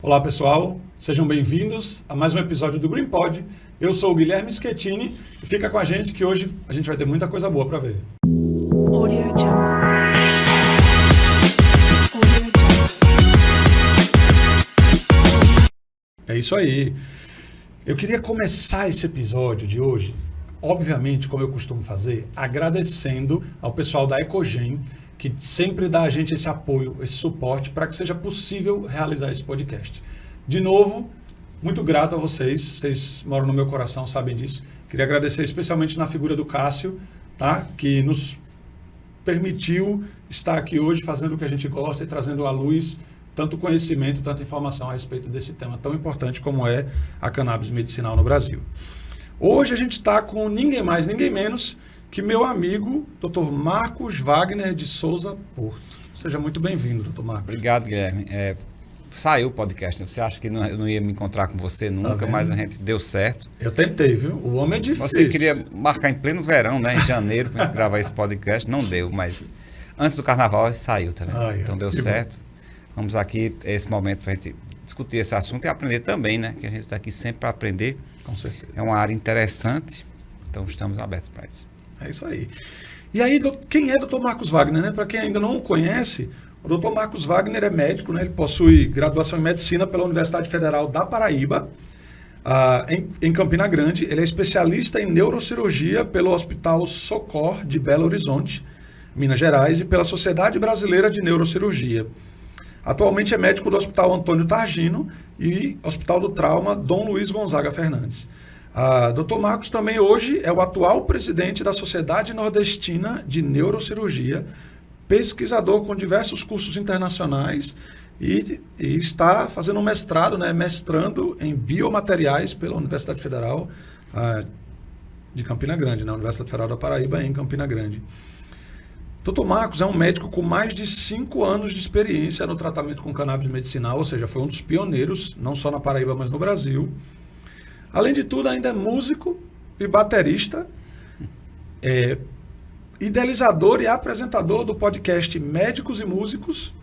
Olá pessoal, sejam bem-vindos a mais um episódio do Green Pod. Eu sou o Guilherme Schettini e fica com a gente que hoje a gente vai ter muita coisa boa para ver. É isso aí. Eu queria começar esse episódio de hoje, obviamente, como eu costumo fazer, agradecendo ao pessoal da Ecogen, que sempre dá a gente esse apoio, esse suporte para que seja possível realizar esse podcast. De novo, muito grato a vocês moram no meu coração, sabem disso. Queria agradecer especialmente na figura do Cássio, tá? Que nos permitiu estar aqui hoje fazendo o que a gente gosta e trazendo à luz tanto conhecimento, tanta informação a respeito desse tema tão importante como é a cannabis medicinal no Brasil. Hoje a gente está com ninguém mais, ninguém menos que meu amigo, Dr. Marcos Wagner de Souza Porto. Seja muito bem-vindo, Dr. Marcos. Obrigado, Guilherme. Saiu o podcast, você acha que eu não ia me encontrar com você nunca, mas a gente deu certo. Eu tentei, viu? O homem é difícil. Você queria marcar em pleno verão, né, em janeiro, para gravar esse podcast, não deu, mas antes do carnaval saiu também. Então deu certo. Bom. Vamos aqui, esse momento, para a gente discutir esse assunto e aprender também, né? Que a gente está aqui sempre para aprender. Com certeza. É uma área interessante, então estamos abertos para isso. É isso aí. E aí, quem é Dr. Marcos Wagner, né? Para quem ainda não o conhece, o Dr. Marcos Wagner é médico, né? Ele possui graduação em medicina pela Universidade Federal da Paraíba, em Campina Grande. Ele é especialista em neurocirurgia pelo Hospital Socor de Belo Horizonte, Minas Gerais, e pela Sociedade Brasileira de Neurocirurgia. Atualmente é médico do Hospital Antônio Targino e Hospital do Trauma Dom Luiz Gonzaga Fernandes. Dr. Marcos também hoje é o atual presidente da Sociedade Nordestina de Neurocirurgia, pesquisador com diversos cursos internacionais e está fazendo um mestrado, né, mestrando em biomateriais pela Universidade Federal de Campina Grande, na Universidade Federal da Paraíba, em Campina Grande. Dr. Marcos é um médico com mais de 5 anos de experiência no tratamento com cannabis medicinal, ou seja, foi um dos pioneiros, não só na Paraíba, mas no Brasil. Além de tudo, ainda é músico e baterista, idealizador e apresentador do podcast Médicos e Músicos.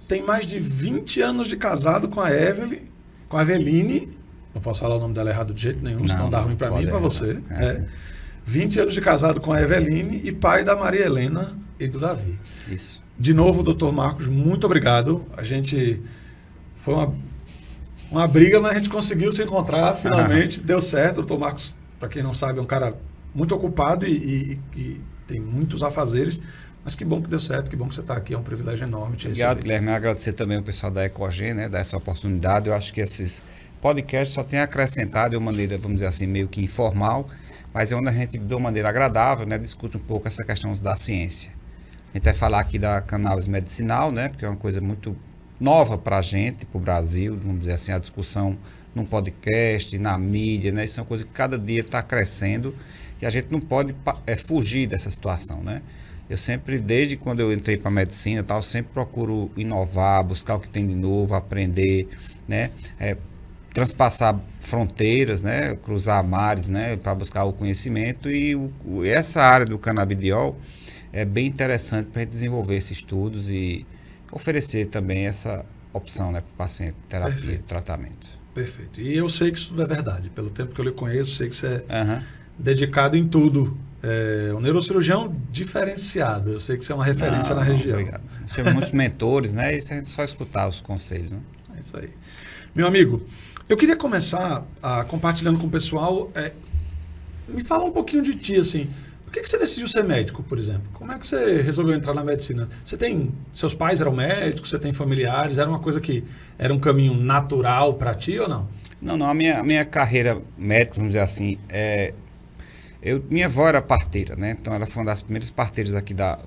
Tem mais de 20 anos de casado com a Eveline. Não posso falar o nome dela errado de jeito nenhum, senão dá ruim para mim e para você. 20 anos de casado com a Eveline e pai da Maria Helena e do Davi. Isso. De novo, doutor Marcos, muito obrigado. A gente foi uma briga, mas a gente conseguiu se encontrar finalmente. Deu certo. O doutor Marcos, para quem não sabe, é um cara muito ocupado e tem muitos afazeres. Mas que bom que deu certo, que bom que você está aqui. É um privilégio enorme te receber. Obrigado, Guilherme. Eu agradecer também ao pessoal da Ecogen, né, dessa oportunidade. Eu acho que esses podcasts só têm acrescentado de uma maneira, vamos dizer assim, meio que informal, mas é onde a gente, de uma maneira agradável, né, discute um pouco essa questão da ciência. A gente vai falar aqui da cannabis medicinal, né, porque é uma coisa muito nova para a gente, para o Brasil, vamos dizer assim, a discussão num podcast, na mídia, né, isso é uma coisa que cada dia está crescendo e a gente não pode fugir dessa situação, né. Eu sempre, desde quando eu entrei para a medicina, tal, sempre procuro inovar, buscar o que tem de novo, aprender, né, transpassar fronteiras, né, cruzar mares, né, para buscar o conhecimento e essa área do canabidiol é bem interessante para a gente desenvolver esses estudos e oferecer também essa opção, né, para o paciente, terapia, tratamento. Perfeito. E eu sei que isso é verdade. Pelo tempo que eu lhe conheço, sei que você é dedicado em tudo. Um neurocirurgião diferenciado. Eu sei que você é uma referência na região. Obrigado. Nós temos muitos mentores, né, e a gente só escutar os conselhos, né? É isso aí. Meu amigo, eu queria começar compartilhando com o pessoal. Me fala um pouquinho de ti, assim. Por que você decidiu ser médico, por exemplo? Como é que você resolveu entrar na medicina? Seus pais eram médicos, você tem familiares? Era uma coisa que era um caminho natural para ti ou não? Não. A minha carreira médica, vamos dizer assim, minha avó era parteira, né? Então ela foi uma das primeiras parteiras aqui da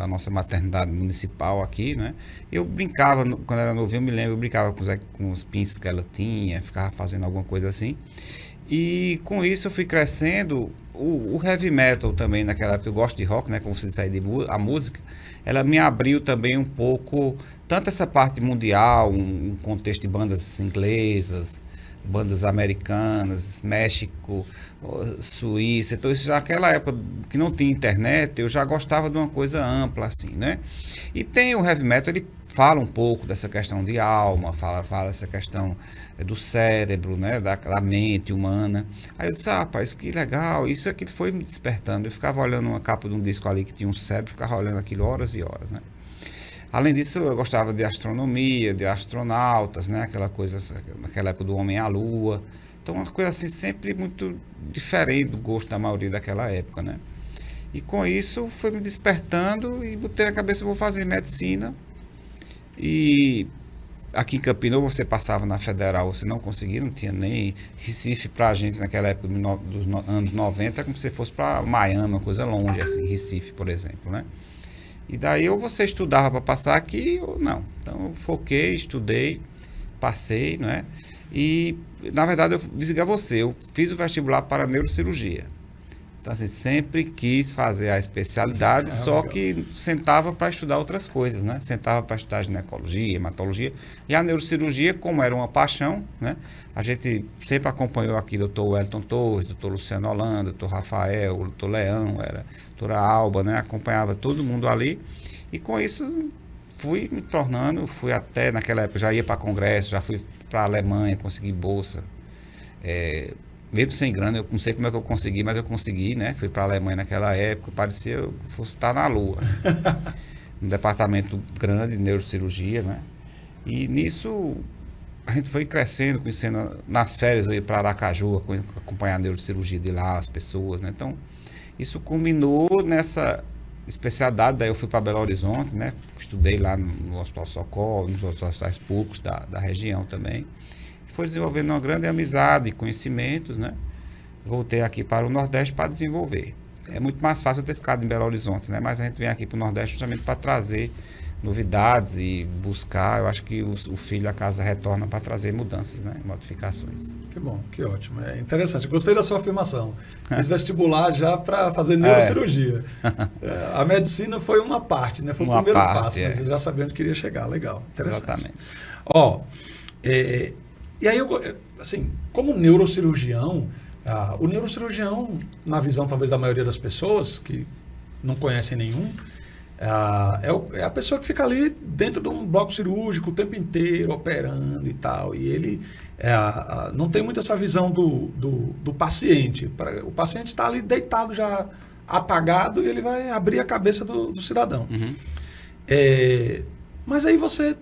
nossa maternidade municipal aqui, né? Eu brincava, quando era novinho, eu me lembro, eu brincava com os pinços que ela tinha, ficava fazendo alguma coisa assim. E com isso eu fui crescendo. O heavy metal também, naquela época, eu gosto de rock, né? Como você disse aí, a música, ela me abriu também um pouco, tanto essa parte mundial, um contexto de bandas inglesas, bandas americanas, México, Suíça. Então, isso já naquela época que não tinha internet, eu já gostava de uma coisa ampla, assim, né? E tem o heavy metal, ele fala um pouco dessa questão de alma, fala essa questão do cérebro, né, da mente humana. Aí eu disse, rapaz, que legal, isso aqui foi me despertando. Eu ficava olhando uma capa de um disco ali que tinha um cérebro, ficava olhando aquilo horas e horas, né. Além disso, eu gostava de astronomia, de astronautas, né, aquela coisa, naquela época do homem à lua. Então, uma coisa assim, sempre muito diferente do gosto da maioria daquela época, né. E com isso, foi me despertando e botei na cabeça, vou fazer medicina. E aqui em Campinas, você passava na Federal, você não conseguia, não tinha nem Recife pra gente naquela época dos anos 90, como se fosse para Miami, uma coisa longe, assim, Recife, por exemplo, né? E daí ou você estudava para passar aqui ou não. Então eu foquei, estudei, passei, não é? E na verdade eu digo a você, eu fiz o vestibular para neurocirurgia. Então, assim, sempre quis fazer a especialidade, só legal. que sentava para estudar outras coisas, né? Sentava para estudar ginecologia, hematologia. E a neurocirurgia, como era uma paixão, né? A gente sempre acompanhou aqui o Dr. Wellington Torres, Dr. Luciano Holanda, Dr. Rafael, o Dr. Leão, era doutora Alba, né? Acompanhava todo mundo ali. E com isso fui me tornando, fui até naquela época, já ia para congresso, já fui para a Alemanha, consegui bolsa. Mesmo sem grana, eu não sei como é que eu consegui, mas eu consegui, né? Fui para a Alemanha naquela época, parecia que eu fosse estar na lua, assim. Um departamento grande de neurocirurgia, né? E nisso a gente foi crescendo, conhecendo, nas férias eu ia para Aracaju, acompanhar a neurocirurgia de lá, as pessoas, né? Então, isso culminou nessa especialidade, daí eu fui para Belo Horizonte, né? Estudei lá no Hospital Socorro, nos outros hospitais públicos da região também. Foi desenvolvendo uma grande amizade e conhecimentos, né? Voltei aqui para o Nordeste para desenvolver. É muito mais fácil eu ter ficado em Belo Horizonte, né? Mas a gente vem aqui para o Nordeste justamente para trazer novidades e buscar. Eu acho que o filho da casa retorna para trazer mudanças, né? Modificações. Que bom, que ótimo. É interessante. Gostei da sua afirmação. Fiz vestibular já para fazer neurocirurgia. A medicina foi uma parte, né? Foi o primeiro passo, mas eu já sabia onde queria chegar. Legal, interessante. Exatamente. Ó, e aí, assim, como neurocirurgião, o neurocirurgião, na visão talvez da maioria das pessoas que não conhecem nenhum, é a pessoa que fica ali dentro de um bloco cirúrgico o tempo inteiro, operando e tal. E ele não tem muito essa visão do paciente. O paciente está ali deitado já apagado e ele vai abrir a cabeça do cidadão. Uhum. Mas aí você,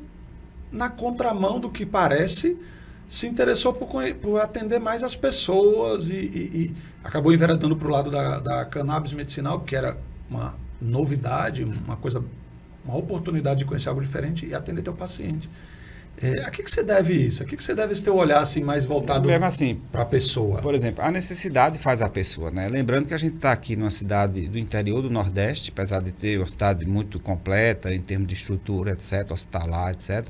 na contramão do que parece, se interessou por atender mais as pessoas e acabou enveredando para o lado da cannabis medicinal, que era uma novidade, uma oportunidade de conhecer algo diferente e atender teu paciente. A que você deve isso? A que você deve esse teu olhar assim, mais voltado assim, para a pessoa? Por exemplo, a necessidade faz a pessoa, né? Lembrando que a gente está aqui numa cidade do interior do Nordeste, apesar de ter uma cidade muito completa em termos de estrutura, etc., hospitalar, etc.,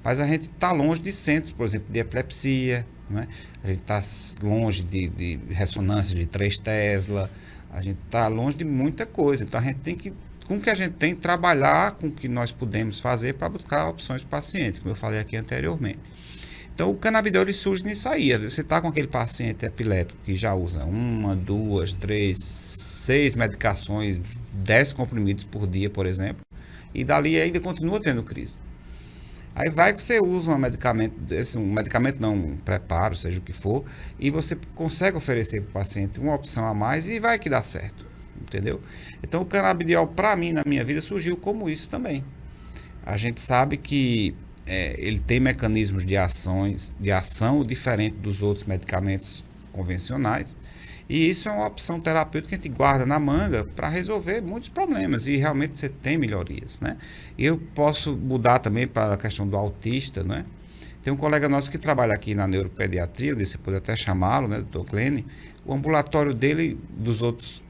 mas a gente está longe de centros, por exemplo, de epilepsia, né? A gente está longe de ressonância de 3 Tesla, a gente está longe de muita coisa. Então a gente tem que, com o que a gente tem, trabalhar com o que nós podemos fazer para buscar opções para o paciente, como eu falei aqui anteriormente. Então o canabidiol ele surge nisso aí. Você está com aquele paciente epiléptico que já usa 1, 2, 3, 6 medicações, 10 comprimidos por dia, por exemplo, e dali ainda continua tendo crise. Aí vai que você usa um medicamento não, um preparo, seja o que for, e você consegue oferecer para o paciente uma opção a mais e vai que dá certo, entendeu? Então o canabidiol, para mim, na minha vida, surgiu como isso também. A gente sabe que ele tem mecanismos de ação diferente dos outros medicamentos convencionais, e isso é uma opção terapêutica que a gente guarda na manga para resolver muitos problemas e realmente você tem melhorias, né? Eu posso mudar também para a questão do autista, né? Tem um colega nosso que trabalha aqui na neuropediatria, você pode até chamá-lo, né, Dr. Glenn. O ambulatório dele, dos outros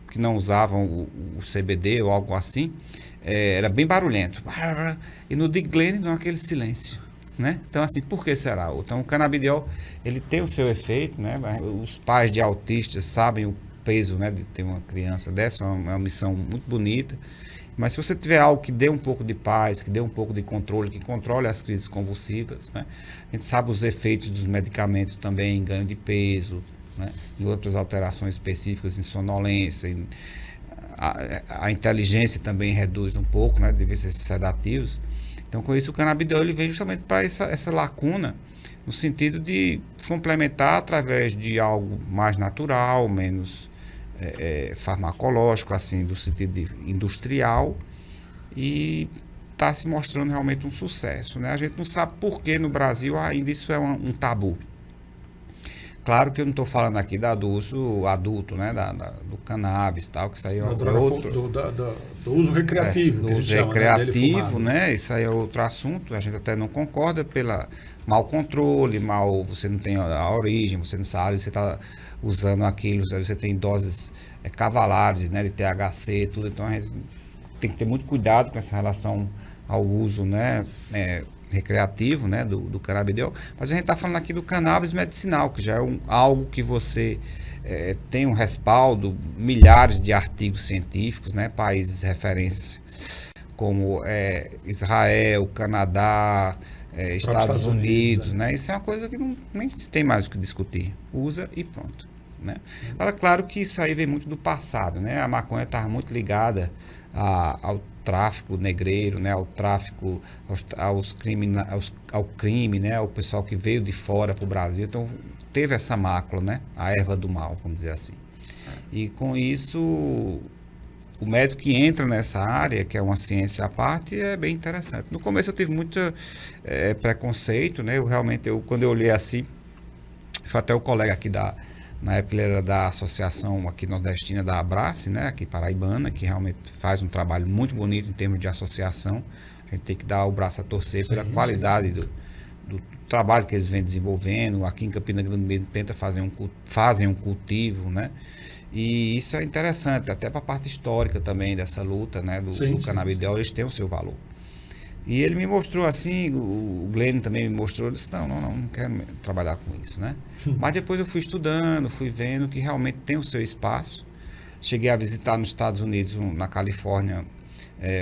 que não usavam o CBD ou algo assim, era bem barulhento. E no de Glenn não, aquele silêncio. Né? Então, assim, por que será? Então, o canabidiol, ele tem o seu efeito, né? Os pais de autistas sabem o peso, né, de ter uma criança dessa, é uma missão muito bonita, mas se você tiver algo que dê um pouco de paz, que dê um pouco de controle, que controle as crises convulsivas, né? A gente sabe os efeitos dos medicamentos também em ganho de peso, né? E outras alterações específicas em sonolência, a inteligência também reduz um pouco, né, devido a esses sedativos. Então, com isso, o canabidiol ele vem justamente para essa lacuna, no sentido de complementar através de algo mais natural, menos farmacológico, assim, do sentido industrial, e está se mostrando realmente um sucesso, né? A gente não sabe por que no Brasil ainda isso é um tabu. Claro que eu não estou falando aqui do uso adulto, né? Do cannabis e tal, que isso aí é outro... Do uso recreativo. Do uso recreativo, né? Isso aí é outro assunto. A gente até não concorda pela mau controle, você não tem a origem, você não sabe, você está usando aquilo, você tem doses cavalares, né? De THC, tudo. Então a gente tem que ter muito cuidado com essa relação ao uso, né? Recreativo, né, do canabidiol, mas a gente está falando aqui do cannabis medicinal, que já é algo que você tem um respaldo, milhares de artigos científicos, né, países referência como Israel, Canadá, Estados Unidos, né, isso é uma coisa que nem tem mais o que discutir, usa e pronto, né. Agora, claro que isso aí vem muito do passado, né, a maconha estava muito ligada ao tráfico negreiro, né, ao tráfico, ao crime, né, ao pessoal que veio de fora para o Brasil. Então, teve essa mácula, né, a erva do mal, vamos dizer assim. E com isso, o médico que entra nessa área, que é uma ciência à parte, é bem interessante. No começo eu tive muito preconceito, né, quando eu olhei assim, foi até o colega aqui na época ele era da associação aqui nordestina da Abrace, né, aqui paraibana, que realmente faz um trabalho muito bonito em termos de associação. A gente tem que dar o braço a torcer pela qualidade do trabalho que eles vêm desenvolvendo. Aqui em Campina Grande mesmo tenta fazem um cultivo, né? E isso é interessante, até para a parte histórica também dessa luta, né, do canabidiol, eles têm o seu valor. E ele me mostrou assim, o Glenn também me mostrou, eu disse, não quero trabalhar com isso, né? Mas depois eu fui estudando, fui vendo que realmente tem o seu espaço. Cheguei a visitar nos Estados Unidos, na Califórnia,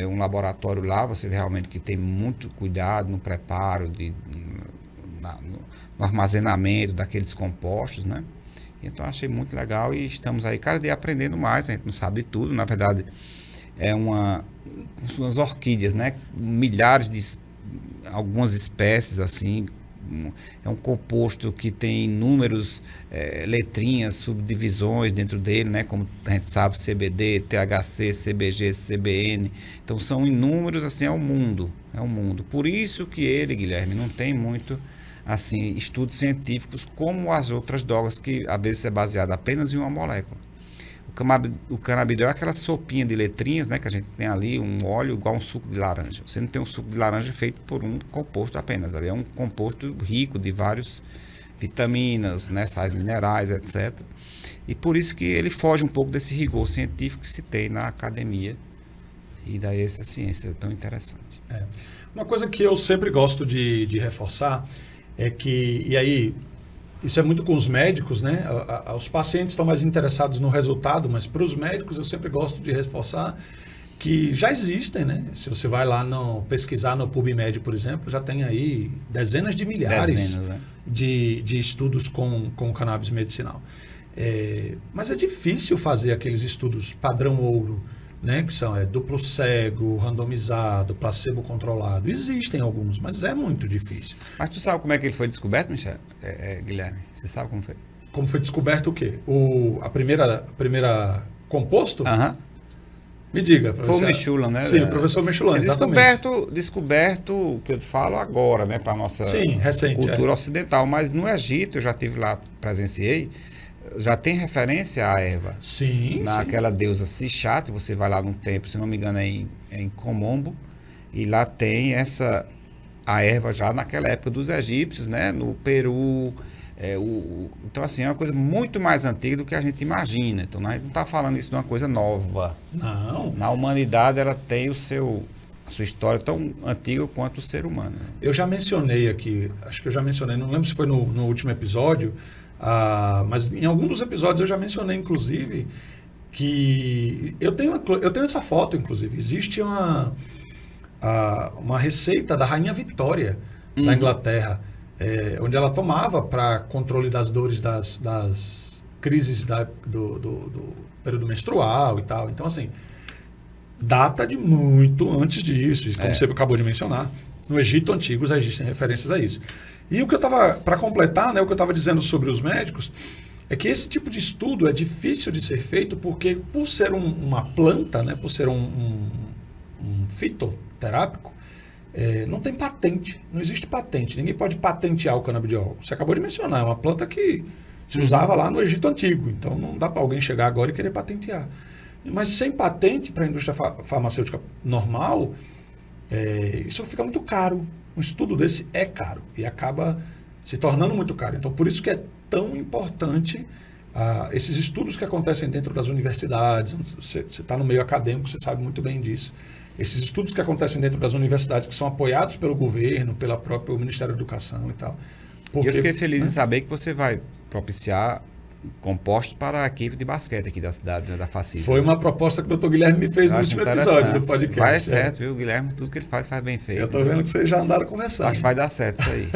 um laboratório lá, você vê realmente que tem muito cuidado no preparo, no armazenamento daqueles compostos, né? Então achei muito legal e estamos aí cada dia aprendendo mais, a gente não sabe tudo, na verdade umas orquídeas, né? Milhares de algumas espécies assim, é um composto que tem inúmeros letrinhas, subdivisões dentro dele, né? Como a gente sabe, CBD, THC, CBG, CBN, então são inúmeros, assim, é um mundo. Por isso que ele, Guilherme, não tem muito assim estudos científicos como as outras drogas, que às vezes é baseado apenas em uma molécula. O canabidiol é aquela sopinha de letrinhas, né, que a gente tem ali, um óleo igual um suco de laranja. Você não tem um suco de laranja feito por um composto apenas, ali é um composto rico de várias vitaminas, né, sais minerais, etc. E por isso que ele foge um pouco desse rigor científico que se tem na academia, e daí essa ciência tão interessante. Uma coisa que eu sempre gosto de reforçar é que, e aí isso é muito com os médicos, né? Os pacientes estão mais interessados no resultado, mas para os médicos eu sempre gosto de reforçar que já existem, né? Se você vai lá pesquisar no PubMed, por exemplo, já tem aí dezenas de milhares de estudos com cannabis medicinal. Mas é difícil fazer aqueles estudos padrão ouro, né? Que são duplo cego, randomizado, placebo controlado. Existem alguns, mas é muito difícil. Mas tu sabe como é que ele foi descoberto, Michel? Guilherme, você sabe como foi? Como foi descoberto o quê? A primeira composto? Me diga, professor. Foi o Mechulam, né? Sim, o professor Mechulam, descoberto, o que eu falo agora, né? Para a nossa cultura ocidental. Mas no Egito, eu já estive lá, presenciei, já tem referência à erva. Sim. Naquela deusa Sichat, você vai lá num templo, se não me engano, em Comombo, e lá tem a erva já naquela época dos egípcios, né? No Peru. Então, assim, é uma coisa muito mais antiga do que a gente imagina. Então, a gente não está falando isso de uma coisa nova. Não. Na humanidade, ela tem a sua história tão antiga quanto o ser humano. Eu já mencionei aqui, acho que eu já mencionei, não lembro se foi no último episódio, mas em algum dos episódios eu já mencionei, inclusive, que eu tenho essa foto, inclusive. Existe uma receita da Rainha Vitória da Inglaterra, onde ela tomava para controle das dores das crises do período menstrual e tal. Então, assim, data de muito antes disso, como você acabou de mencionar. No Egito Antigo já existem referências a isso. E o que eu estava, para completar, né, o que eu estava dizendo sobre os médicos, é que esse tipo de estudo é difícil de ser feito porque, por ser uma planta, né, por ser um fitoterápico, não tem patente, não existe patente. Ninguém pode patentear o canabidiol. Você acabou de mencionar, é uma planta que se usava lá no Egito Antigo, então não dá para alguém chegar agora e querer patentear. Mas sem patente para a indústria farmacêutica normal, isso fica muito caro. Um estudo desse é caro e acaba se tornando muito caro. Então, por isso que é tão importante esses estudos que acontecem dentro das universidades. Você está no meio acadêmico, você sabe muito bem disso. Esses estudos que acontecem dentro das universidades, que são apoiados pelo governo, pela própria Ministério da Educação e tal. Porque, eu fiquei feliz em saber que você vai propiciar compostos para a equipe de basquete aqui da cidade, né, da Facisa. Foi uma proposta que o Dr. Guilherme me fez no último episódio do podcast. Vai certo, viu, Guilherme? Tudo que ele faz bem feito. Eu estou vendo que vocês já andaram conversando. Acho que vai dar certo isso aí.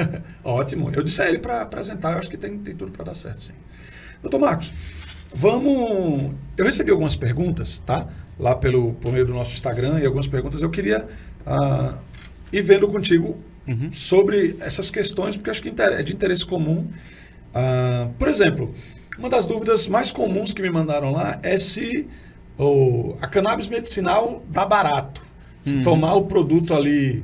Ótimo. Eu disse a ele para apresentar, eu acho que tem tudo para dar certo, sim. Doutor Marcos, vamos... Eu recebi algumas perguntas, tá? Lá por meio do nosso Instagram e algumas perguntas. Eu queria ir vendo contigo sobre essas questões, porque acho que é de interesse comum. Por exemplo, uma das dúvidas mais comuns que me mandaram lá é se a cannabis medicinal dá barato. Se tomar o produto ali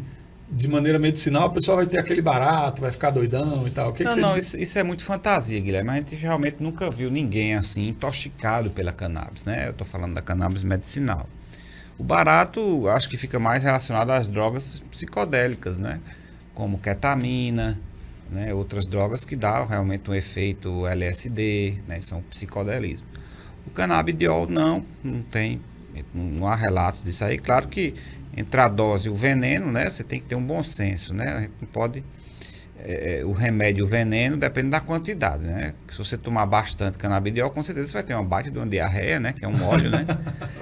de maneira medicinal, a pessoa vai ter aquele barato, vai ficar doidão e tal. Isso é muito fantasia, Guilherme. A gente realmente nunca viu ninguém assim intoxicado pela cannabis, né? Eu estou falando da cannabis medicinal. O barato, acho que fica mais relacionado às drogas psicodélicas, né? Como ketamina, né? Outras drogas que dão realmente um efeito LSD, né? São psicodelismo. O canabidiol não tem, não há relato disso aí. Claro que entre a dose e o veneno, né? Você tem que ter um bom senso, né? A gente não pode... o remédio e o veneno depende da quantidade, né? Se você tomar bastante canabidiol, com certeza você vai ter uma baita de uma diarreia, né? Que é um óleo, né?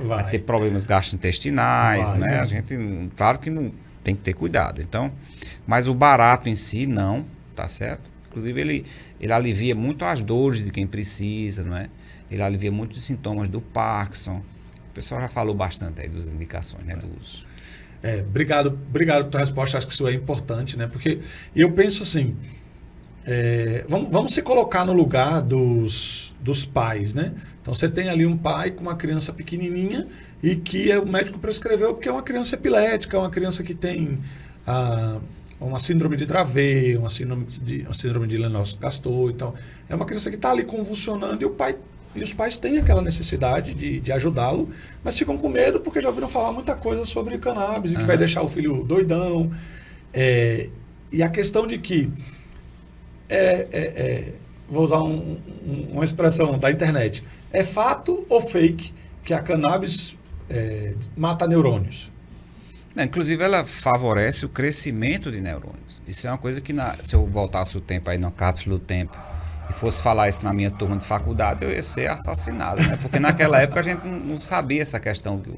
Vai ter problemas gastrointestinais, né? A gente, claro que não tem que ter cuidado. Então, mas o barato em si, não, tá certo? Inclusive, ele alivia muito as dores de quem precisa, não é? Ele alivia muito os sintomas do Parkinson. O pessoal já falou bastante aí das indicações, né? Do uso. Obrigado por tua resposta, acho que isso é importante, né? Porque eu penso assim, vamos se colocar no lugar dos pais, né? Então você tem ali um pai com uma criança pequenininha e que o médico prescreveu porque é uma criança epilética, uma criança que tem uma síndrome de Dravet, uma síndrome de Lennox-Gastaut, então é uma criança que está ali convulsionando e os pais têm aquela necessidade de ajudá-lo, mas ficam com medo porque já ouviram falar muita coisa sobre cannabis e que vai deixar o filho doidão. E a questão de que, vou usar uma expressão da internet, é fato ou fake que a cannabis mata neurônios? Inclusive, ela favorece o crescimento de neurônios. Isso é uma coisa que, se eu voltasse o tempo aí na cápsula do tempo, e fosse falar isso na minha turma de faculdade, eu ia ser assassinado, né? Porque naquela época a gente não sabia essa questão, que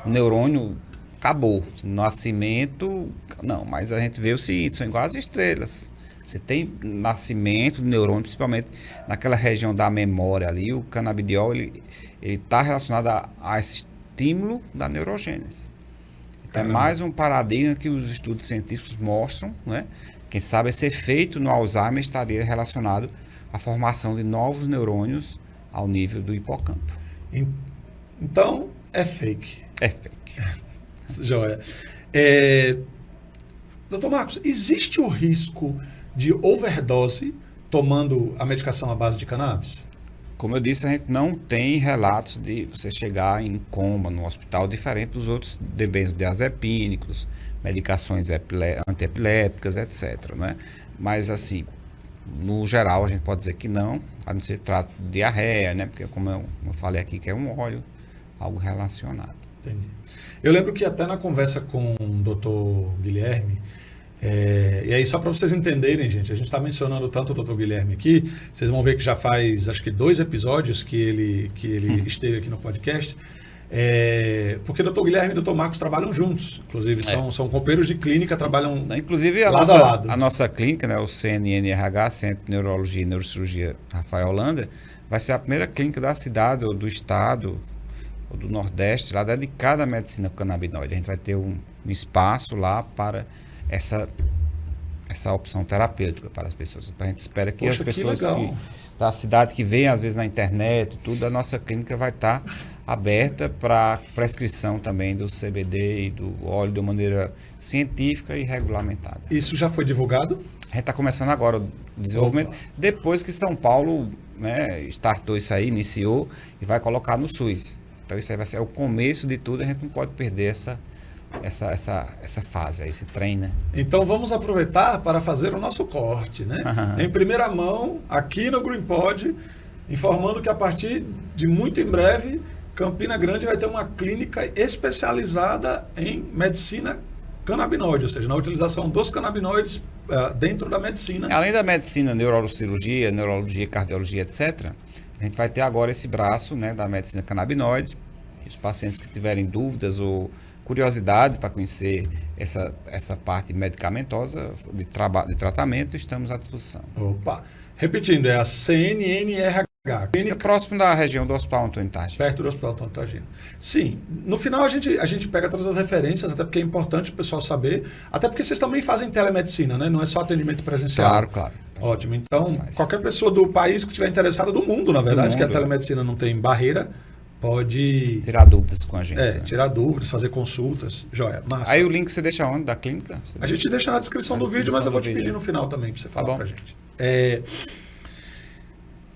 o neurônio acabou. Nascimento, não, mas a gente vê o seguinte, são igual as estrelas. Você tem nascimento do neurônio, principalmente naquela região da memória ali, o canabidiol, ele está relacionado a esse estímulo da neurogênese. Então é mais um paradigma que os estudos científicos mostram, né? Quem sabe esse efeito no Alzheimer estaria relacionado a formação de novos neurônios ao nível do hipocampo. Então, é fake. É fake. Joia. Doutor Marcos, existe o risco de overdose tomando a medicação à base de cannabis? Como eu disse, a gente não tem relatos de você chegar em coma no hospital, diferente dos outros benzodiazepínicos, medicações antiepilépticas, etc. Né? Mas, assim, no geral, a gente pode dizer que não, a não ser trato de diarreia, né? Porque, como eu falei aqui, que é um óleo, algo relacionado. Entendi. Eu lembro que até na conversa com o Dr. Guilherme, e aí só para vocês entenderem, gente, a gente está mencionando tanto o Dr. Guilherme aqui, vocês vão ver que já faz, acho que 2 episódios que ele esteve aqui no podcast, porque o Dr. Guilherme e o Dr. Marcos trabalham juntos, inclusive são companheiros de clínica, trabalham inclusive lado a lado. A nossa clínica, né, o CNNRH, Centro de Neurologia e Neurocirurgia Rafael Holanda, vai ser a primeira clínica da cidade ou do estado ou do Nordeste, lá dedicada à medicina canabinoide. A gente vai ter um espaço lá para essa opção terapêutica para as pessoas. Então a gente espera que Poxa, as pessoas que da cidade que veem às vezes na internet, tudo, a nossa clínica vai estar aberta para prescrição também do CBD e do óleo de uma maneira científica e regulamentada. Isso já foi divulgado? A gente está começando agora o desenvolvimento, depois que São Paulo, né, startou isso aí, iniciou e vai colocar no SUS. Então isso aí vai ser o começo de tudo, a gente não pode perder essa fase, esse trem, né? Então vamos aproveitar para fazer o nosso corte, né? Em primeira mão, aqui no GreenPod, informando que a partir de muito em breve, Campina Grande vai ter uma clínica especializada em medicina canabinoide, ou seja, na utilização dos canabinoides dentro da medicina. Além da medicina, neurocirurgia, neurologia, cardiologia, etc., a gente vai ter agora esse braço, né, da medicina canabinoide. E os pacientes que tiverem dúvidas ou curiosidade para conhecer essa parte medicamentosa de tratamento, estamos à disposição. Opa! Repetindo, é a CNNRH. Fica próximo da região do Hospital Antônio Targino. Perto do Hospital Antônio Targino. Sim, no final a gente pega todas as referências, até porque é importante o pessoal saber, até porque vocês também fazem telemedicina, né? Não é só atendimento presencial. Claro, claro. Ótimo, então qualquer pessoa do país que estiver interessada, do mundo, na verdade, que a telemedicina não tem barreira, pode tirar dúvidas com a gente. né? Tirar dúvidas, fazer consultas. Joia, massa. Aí o link você deixa onde? Da clínica? A gente deixa na descrição do vídeo, mas eu vou te pedir no final também para você falar pra gente.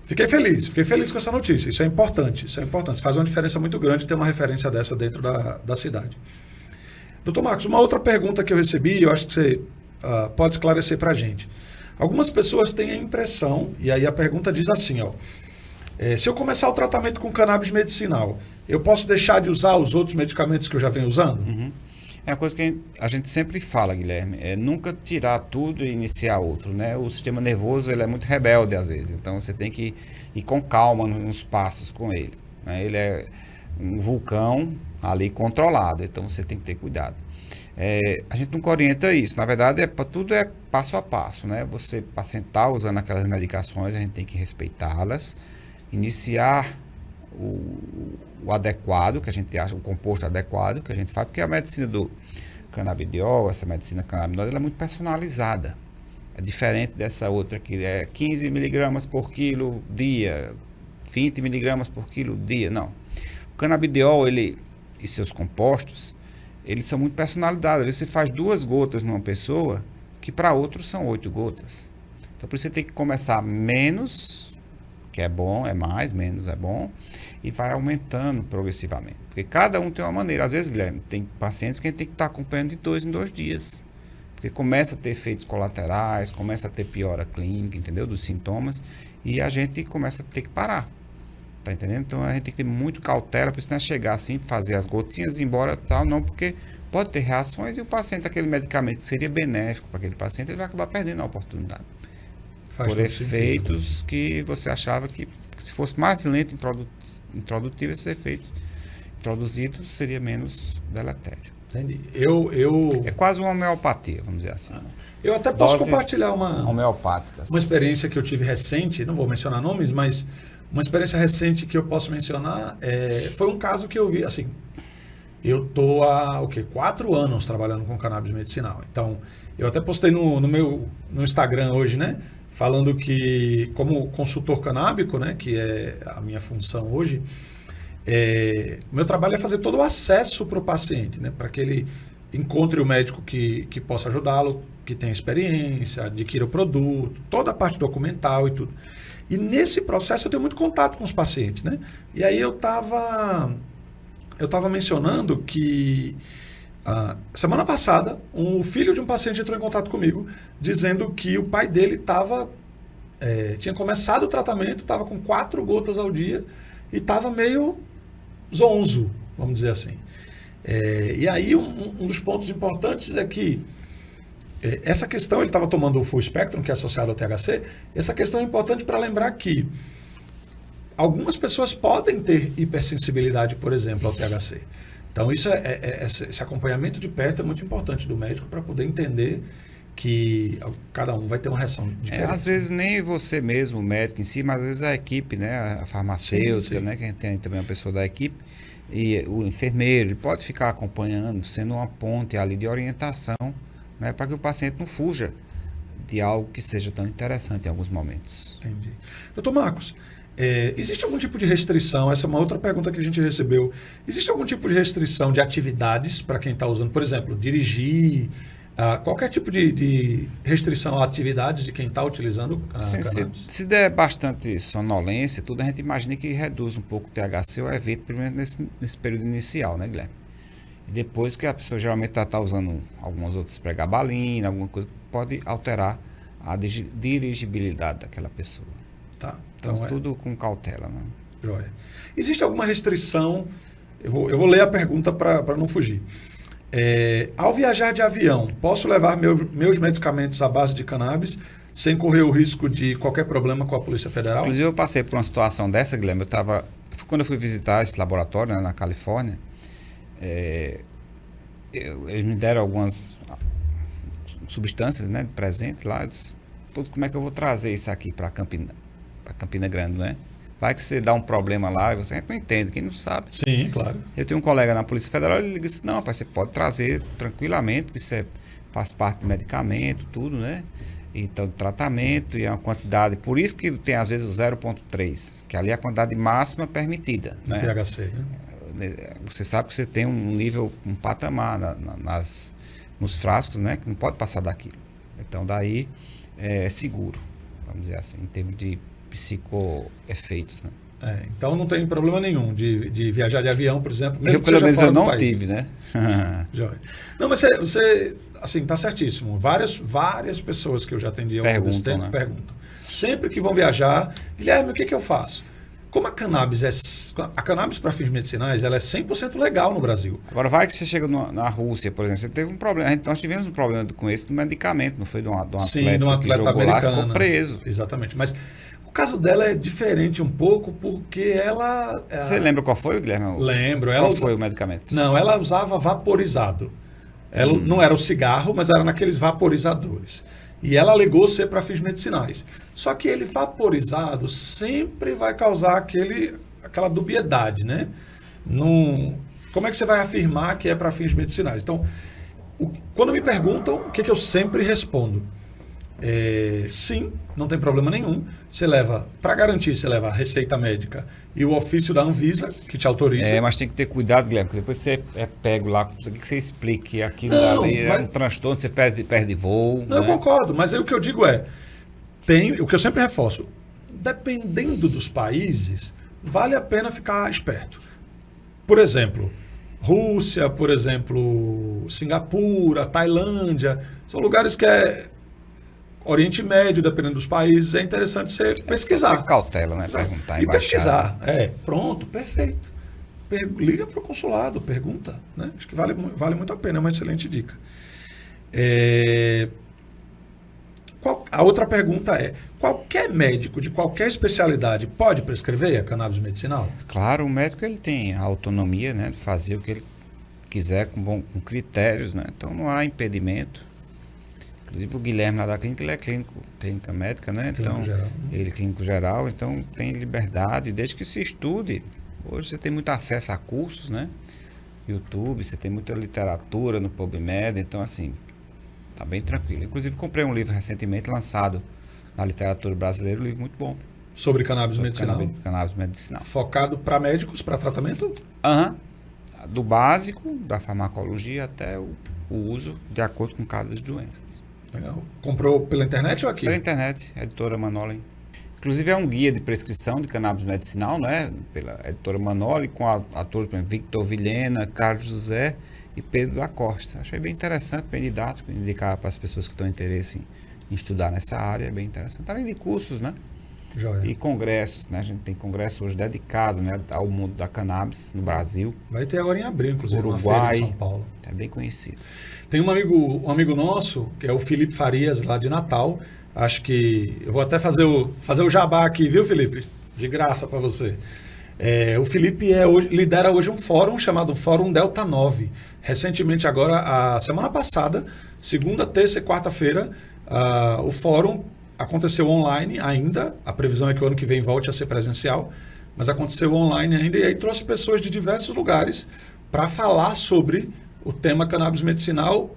Fiquei feliz com essa notícia. Isso é importante. Faz uma diferença muito grande ter uma referência dessa dentro da cidade. Doutor Marcos, uma outra pergunta que eu recebi, eu acho que você pode esclarecer para a gente. Algumas pessoas têm a impressão, e aí a pergunta diz assim, ó, se eu começar o tratamento com cannabis medicinal, eu posso deixar de usar os outros medicamentos que eu já venho usando? Uhum. É uma coisa que a gente sempre fala, Guilherme, é nunca tirar tudo e iniciar outro, né? O sistema nervoso, ele é muito rebelde às vezes, então você tem que ir com calma nos passos com ele, né? Ele é um vulcão ali controlado, então você tem que ter cuidado. A gente nunca orienta isso, na verdade tudo é passo a passo, né? Você, paciente está usando aquelas medicações, a gente tem que respeitá-las, iniciar o adequado, que a gente acha, o composto adequado que a gente faz, porque a medicina do canabidiol, essa medicina canabinoide, ela é muito personalizada. É diferente dessa outra que é 15 miligramas por quilo dia, 20 miligramas por quilo dia, não. O canabidiol, ele e seus compostos, eles são muito personalizados. Às vezes você faz 2 gotas numa pessoa, que para outros são 8 gotas. Então por isso você tem que começar menos, que é bom, é mais, menos é bom, e vai aumentando progressivamente. Porque cada um tem uma maneira. Às vezes, Guilherme, tem pacientes que a gente tem que estar acompanhando de 2 em 2 dias. Porque começa a ter efeitos colaterais, começa a ter piora clínica, entendeu? Dos sintomas, e a gente começa a ter que parar. Tá entendendo? Então a gente tem que ter muito cautela, para isso não é chegar assim, fazer as gotinhas e ir embora tal, não, porque pode ter reações e o paciente, aquele medicamento que seria benéfico para aquele paciente, ele vai acabar perdendo a oportunidade. Por efeitos que você achava que se fosse mais lento introdutivo, esses efeitos introduzidos seria menos deletério. Entendi. É quase uma homeopatia, vamos dizer assim. Eu até posso Doses compartilhar uma experiência que eu tive recente, não vou mencionar nomes, mas uma experiência recente que eu posso mencionar foi um caso que eu vi, assim, eu tô há 4 anos trabalhando com cannabis medicinal. Então, eu até postei no Instagram hoje, né? Falando que, como consultor canábico, né, que é a minha função hoje, o meu trabalho é fazer todo o acesso para o paciente, né, para que ele encontre o médico que possa ajudá-lo, que tenha experiência, adquira o produto, toda a parte documental e tudo. E nesse processo eu tenho muito contato com os pacientes, né? E aí eu estava mencionando que semana passada, um filho de um paciente entrou em contato comigo, dizendo que o pai dele tinha começado o tratamento, estava com 4 gotas ao dia e estava meio zonzo, vamos dizer assim. E aí um dos pontos importantes é que essa questão, ele estava tomando o Full Spectrum, que é associado ao THC, essa questão é importante para lembrar que algumas pessoas podem ter hipersensibilidade, por exemplo, ao THC. Então, esse acompanhamento de perto é muito importante do médico para poder entender que cada um vai ter uma reação diferente. Às vezes nem você mesmo, o médico em si, mas às vezes a equipe, né, a farmacêutica, sim. Né, que a gente tem também uma pessoa da equipe, e o enfermeiro, ele pode ficar acompanhando, sendo uma ponte ali de orientação né, para que o paciente não fuja de algo que seja tão interessante em alguns momentos. Entendi. Doutor Marcos, existe algum tipo de restrição? Essa é uma outra pergunta que a gente recebeu. Existe algum tipo de restrição de atividades para quem está usando? Por exemplo, dirigir, qualquer tipo de restrição a atividades de quem está utilizando a Assim, cannabis? se der bastante sonolência, tudo, a gente imagina que reduz um pouco o THC ou evita, pelo menos nesse período inicial, né, Guilherme? E depois que a pessoa geralmente está usando alguns outros pregabalina, alguma coisa que pode alterar a dirigibilidade daquela pessoa. Tá. Então, tudo com cautela, né? Joia. Existe alguma restrição? Eu vou ler a pergunta para não fugir. Ao viajar de avião, posso levar meus medicamentos à base de cannabis sem correr o risco de qualquer problema com a Polícia Federal? Inclusive, eu passei por uma situação dessa, Guilherme. Quando eu fui visitar esse laboratório, né, na Califórnia, eles me deram algumas substâncias, né, de presente lá. Eu disse, como é que eu vou trazer isso aqui para Campina Grande, né? Vai que você dá um problema lá e a gente não entende, quem não sabe. Sim, claro. Eu tenho um colega na Polícia Federal, ele disse, não, rapaz, você pode trazer tranquilamente, porque isso faz parte do medicamento, tudo, né? Então, tratamento e a quantidade, por isso que tem às vezes o 0,3, que ali é a quantidade máxima permitida, No né? THC, né? Você sabe que você tem um nível, um patamar nos frascos, né? Que não pode passar daquilo. Então, daí é seguro, vamos dizer assim, em termos de psicoefeitos, né? Então não tem problema nenhum de viajar de avião, por exemplo. Eu, pelo menos, eu não tive, né? Joia. Não, mas você assim, está certíssimo. Várias pessoas que eu já atendi ao longo desse tempo, né? Perguntam. Sempre que vão viajar, Guilherme, o que eu faço? Como a cannabis para fins medicinais, ela é 100% legal no Brasil. Agora, vai que você chega na Rússia, por exemplo, você teve um problema, nós tivemos um problema com esse do medicamento, não foi de um atleta, Sim, de um atleta que jogou americano. lá, ficou preso. Exatamente, mas o caso dela é diferente um pouco porque ela... Você lembra qual foi, Guilherme? Lembro. Qual foi o medicamento? Não, ela usava vaporizado. Ela não era o cigarro, mas era naqueles vaporizadores. E ela alegou ser para fins medicinais. Só que ele vaporizado sempre vai causar aquela dubiedade, né? Como é que você vai afirmar que é para fins medicinais? Então, quando me perguntam, o que eu sempre respondo? Sim, não tem problema nenhum. Você leva, para garantir, você leva a receita médica e o ofício da Anvisa, que te autoriza. Mas tem que ter cuidado, Guilherme, porque depois você pego lá, que você explique que aquilo ali é um transtorno, você perde voo. Não, né? eu concordo, mas aí o que eu digo o que eu sempre reforço, dependendo dos países, vale a pena ficar esperto. Por exemplo, Rússia, por exemplo, Singapura, Tailândia, são lugares que Oriente Médio, dependendo dos países, é interessante você pesquisar. Ter cautela, né? Perguntar, e pesquisar. Pronto, perfeito. Liga para o consulado, pergunta. Né? Acho que vale muito a pena, é uma excelente dica. A outra pergunta qualquer médico de qualquer especialidade pode prescrever a cannabis medicinal? Claro, o médico ele tem a autonomia, né, de fazer o que ele quiser com critérios, né? Então não há impedimento. Inclusive o Guilherme lá da clínica, ele é clínica médica, né? Então, ele é clínico geral, então tem liberdade, desde que se estude. Hoje você tem muito acesso a cursos, né? YouTube, você tem muita literatura no PubMed, então assim, tá bem tranquilo. Inclusive comprei um livro recentemente lançado na literatura brasileira, um livro muito bom. Sobre cannabis medicinal? Cannabis medicinal. Focado para médicos, para tratamento? Do básico, da farmacologia, até o uso de acordo com cada doenças. Legal. Comprou pela internet ou aqui? Pela internet, editora Manoli. Inclusive é um guia de prescrição de cannabis medicinal, né? Pela editora Manoli, com atores, por exemplo, Victor Vilhena, Carlos José e Pedro da Costa. Achei bem interessante, bem didático, indicar para as pessoas que estão interesse em estudar nessa área, é bem interessante. Além de cursos, né? Joia. E congressos, né? A gente tem congresso hoje dedicado, né, ao mundo da cannabis no Brasil. Vai ter agora em abril, inclusive, Uruguai, uma feira em São Paulo. É bem conhecido. Tem um amigo nosso, que é o Felipe Farias, lá de Natal. Acho que eu vou até fazer o jabá aqui, viu, Felipe? De graça para você. O Felipe lidera hoje um fórum chamado Fórum Delta 9. Recentemente, agora, a semana passada, segunda, terça e quarta-feira, o fórum aconteceu online ainda. A previsão é que o ano que vem volte a ser presencial, mas aconteceu online ainda. E aí trouxe pessoas de diversos lugares para falar sobre o tema cannabis medicinal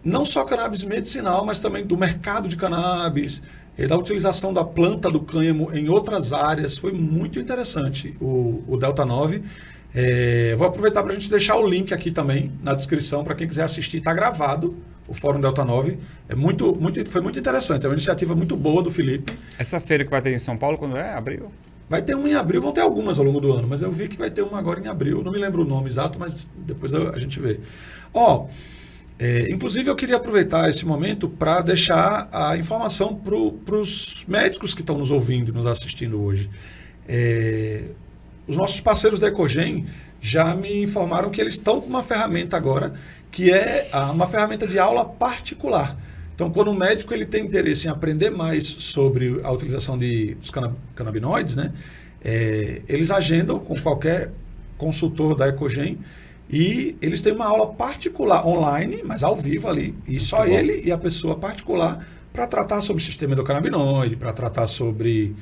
não só cannabis medicinal, mas também do mercado de cannabis, da utilização da planta do cânhamo em outras áreas. Foi muito interessante o Delta 9. Vou aproveitar para a gente deixar o link aqui também na descrição para quem quiser assistir. Está gravado o Fórum Delta 9. Foi muito interessante. É uma iniciativa muito boa do Felipe. Essa feira que vai ter em São Paulo, quando é? Abril? Vai ter uma em abril, vão ter algumas ao longo do ano, mas eu vi que vai ter uma agora em abril. Não me lembro o nome exato, mas depois a gente vê. Inclusive, eu queria aproveitar esse momento para deixar a informação para os médicos que estão nos ouvindo e nos assistindo hoje. Os nossos parceiros da Ecogen já me informaram que eles estão com uma ferramenta agora, que é uma ferramenta de aula particular. Então, quando o médico ele tem interesse em aprender mais sobre a utilização dos canabinoides, né, eles agendam com qualquer consultor da Ecogen. E eles têm uma aula particular online, mas ao vivo ali, e muito só bom. Ele e a pessoa particular para tratar sobre o sistema endocannabinoide, para tratar sobre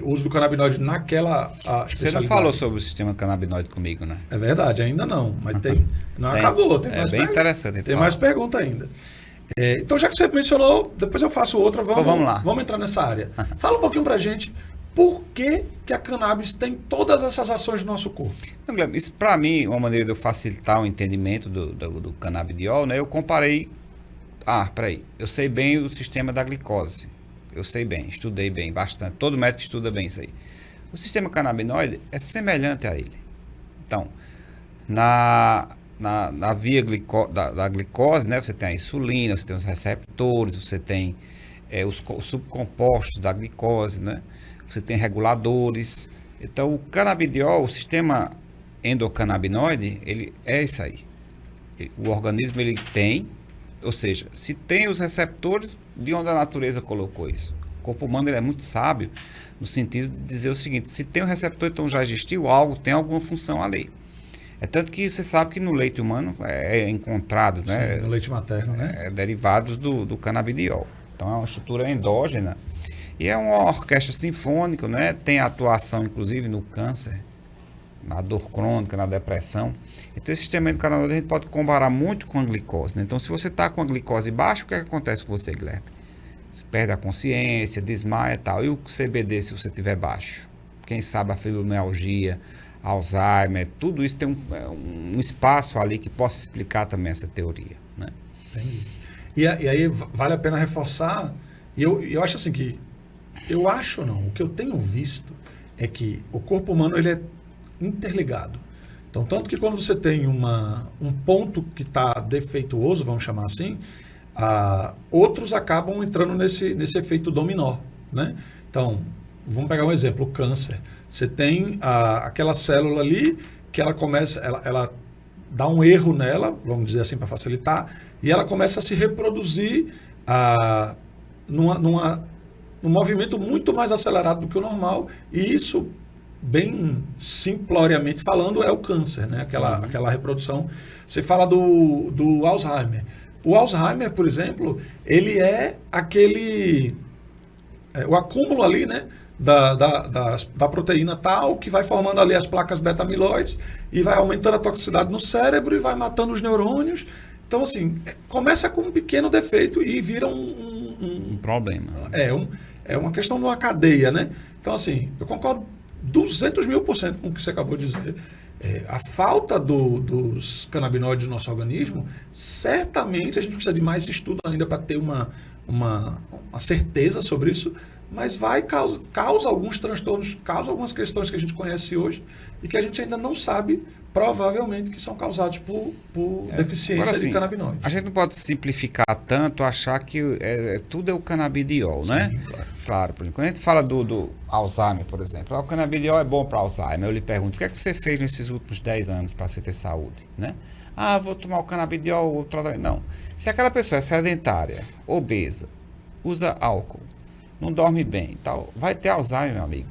o uso do canabinoide naquela especialidade. Você não falou sobre o sistema canabinoide comigo, né? É verdade, ainda não, mas não acabou. Tem mais bem interessante. Tem mais pergunta ainda. Então, já que você mencionou, depois eu faço outra, vamos lá. Vamos entrar nessa área. Fala um pouquinho para a gente. Por que a cannabis tem todas essas ações no nosso corpo? Isso, para mim, uma maneira de eu facilitar o entendimento do canabidiol, né? Eu comparei... peraí. Eu sei bem o sistema da glicose. Eu sei bem, estudei bem, bastante. Todo médico estuda bem isso aí. O sistema canabinoide é semelhante a ele. Então, na via da glicose, né? Você tem a insulina, você tem os receptores, você tem os subcompostos da glicose, né? Você tem reguladores. Então, o canabidiol, o sistema endocannabinoide, ele é isso aí. O organismo, ele tem, ou seja, se tem os receptores, de onde a natureza colocou isso? O corpo humano ele é muito sábio, no sentido de dizer o seguinte, se tem um receptor, então já existiu algo, tem alguma função ali. É tanto que você sabe que no leite humano é encontrado, né? Sim, no leite materno, né? Derivados do canabidiol. Então, é uma estrutura endógena. E é uma orquestra sinfônica, né? Tem atuação, inclusive, no câncer, na dor crônica, na depressão. Então, esse sistema endocannabinoide a gente pode comparar muito com a glicose, né? Então, se você está com a glicose baixa, o que acontece com você, Guilherme? Você perde a consciência, desmaia e tal. E o CBD, se você tiver baixo? Quem sabe a fibromialgia, Alzheimer, tudo isso tem um espaço ali que possa explicar também essa teoria, né? Entendi. E aí vale a pena reforçar, e eu acho assim que... o que eu tenho visto é que o corpo humano ele é interligado. Então, tanto que quando você tem um ponto que está defeituoso, vamos chamar assim, outros acabam entrando nesse efeito dominó, né? Então, vamos pegar um exemplo, o câncer. Você tem aquela célula ali que ela começa, ela dá um erro nela, vamos dizer assim para facilitar, e ela começa a se reproduzir num movimento muito mais acelerado do que o normal, e isso, bem simploriamente falando, é o câncer, né? Aquela reprodução. Você fala do Alzheimer. O Alzheimer, por exemplo, ele é o acúmulo ali, né? Da proteína tal, que vai formando ali as placas beta-amiloides e vai aumentando a toxicidade no cérebro e vai matando os neurônios. Então, assim, começa com um pequeno defeito e vira um problema. É uma questão de uma cadeia, né? Então, assim, eu concordo 200.000% com o que você acabou de dizer. A falta dos canabinoides no nosso organismo, certamente a gente precisa de mais estudo ainda para ter uma certeza sobre isso, mas causa alguns transtornos, causa algumas questões que a gente conhece hoje e que a gente ainda não sabe, provavelmente, que são causados por deficiência agora, assim, de canabinoides. A gente não pode simplificar tanto, achar que tudo é o canabidiol, Sim, né? Claro. Por exemplo, quando a gente fala do Alzheimer, por exemplo, o canabidiol é bom para Alzheimer. Eu lhe pergunto, o que é que você fez nesses últimos 10 anos para você ter saúde, né? Vou tomar o canabidiol, o tratamento. Não. Se aquela pessoa é sedentária, obesa, usa álcool, não dorme bem e tal, vai ter Alzheimer, meu amigo,